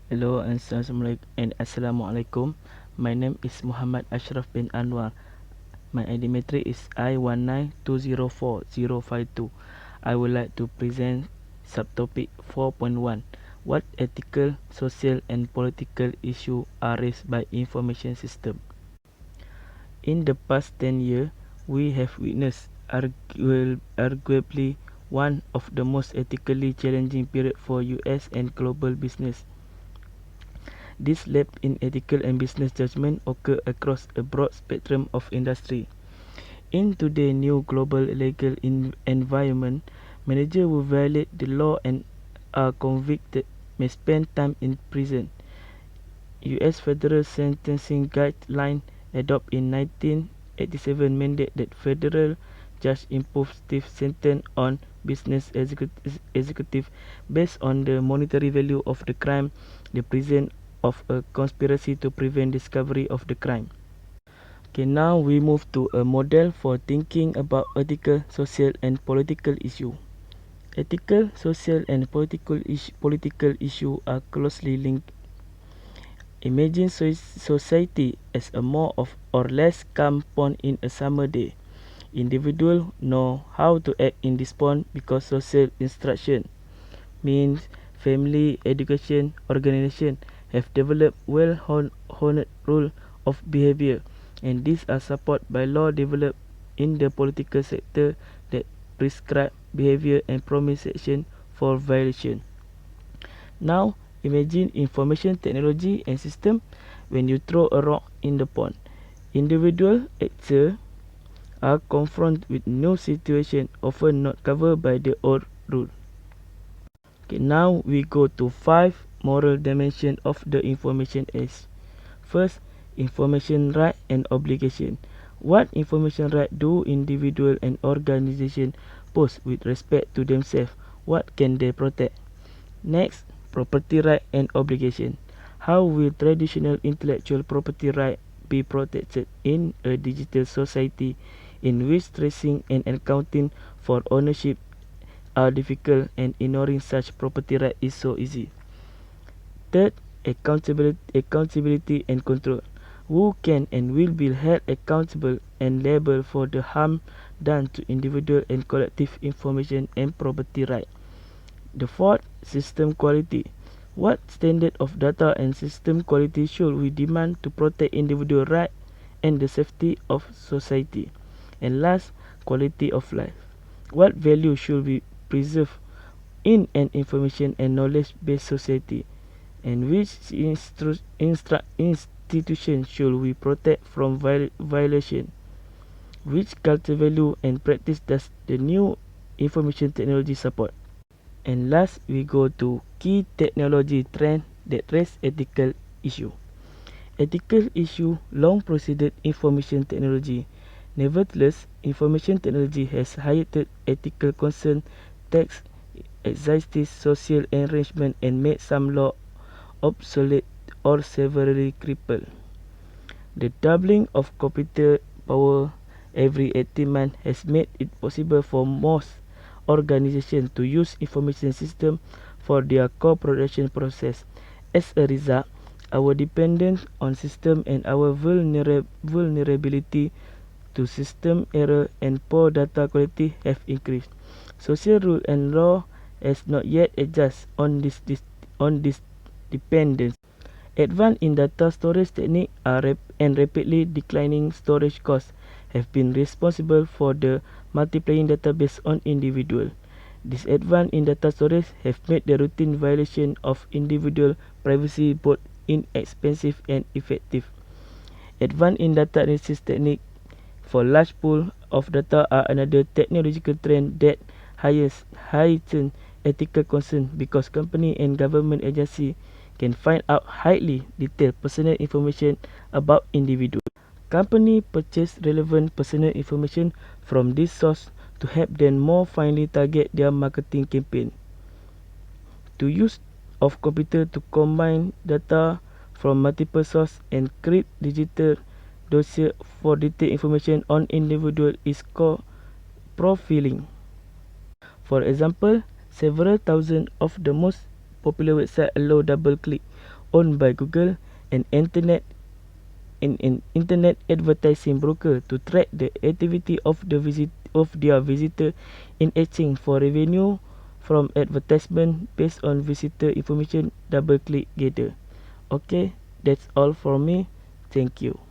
Hello and Assalamualaikum. My name is Muhammad Ashraf bin Anwar. My ID matrix is I19204052. I would like to present subtopic 4.1. What ethical, social and political issues are raised by information system? In the past 10 years, we have witnessed arguably one of the most ethically challenging periods for US and global business. This leap in ethical and business judgment occur across a broad spectrum of industry. In today's new global legal environment, managers who violate the law and are convicted may spend time in prison. US federal sentencing guideline adopted in 1987 mandate that federal judge impose stiff sentence on business executive based on the monetary value of the crime, the presence of a conspiracy to prevent discovery of the crime. Okay, now we move to a model for thinking about ethical, social and political issue. Ethical, social and political issue are closely linked. Imagine society as a more or less calm pond in a summer day. Individuals know how to act in this pond because social instruction means family, education, organization have developed well-honed rules of behavior, and these are supported by law developed in the political sector that prescribe behavior and promise action for violation. Now, imagine information technology and system when you throw a rock in the pond. Individual actors are confronted with new situation often not covered by the old rule. Okay, now we go to 5 moral dimension of the information age. First, information right and obligation. What information right do individual and organization pose with respect to themselves? What can they protect? Next, property right and obligation. How will traditional intellectual property right be protected in a digital society in which tracing and accounting for ownership are difficult and ignoring such property right is so easy? Third, accountability and control. Who can and will be held accountable and liable for the harm done to individual and collective information and property right? The fourth, system quality. What standard of data and system quality should we demand to protect individual rights and the safety of society? And last, quality of life. What value should we preserve in an information and knowledge-based society? And which institution should we protect from violation? Which culture value and practice does the new information technology support? And last, we go to key technology trend that raise ethical issue. Ethical issue long preceded information technology. Nevertheless, information technology has heightened ethical concern, tax existing social arrangement and made some law obsolete or severely crippled. The doubling of computer power every 18 months has made it possible for most organizations to use information systems for their core production process. As a result, our dependence on systems and our vulnerability to system error and poor data quality have increased. Social rule and law has not yet adjusted on this dependence. Advanced in data storage techniques and rapidly declining storage costs have been responsible for the multiplying database on individual. This advance in data storage have made the routine violation of individual privacy both inexpensive and effective. Advanced in data analysis technique for large pool of data are another technological trend that heighten ethical concern because company and government agency can find out highly detailed personal information about individuals. Company purchase relevant personal information from this source to help them more finely target their marketing campaign. To use of computer to combine data from multiple sources and create digital dossier for detailed information on individual is called profiling. For example, several thousand of the most popular websites allow double click owned by Google, an internet advertising broker, to track the activity of their visitor in exchange for revenue from advertisement based on visitor information double-click gather. Okay, that's all from me. Thank you.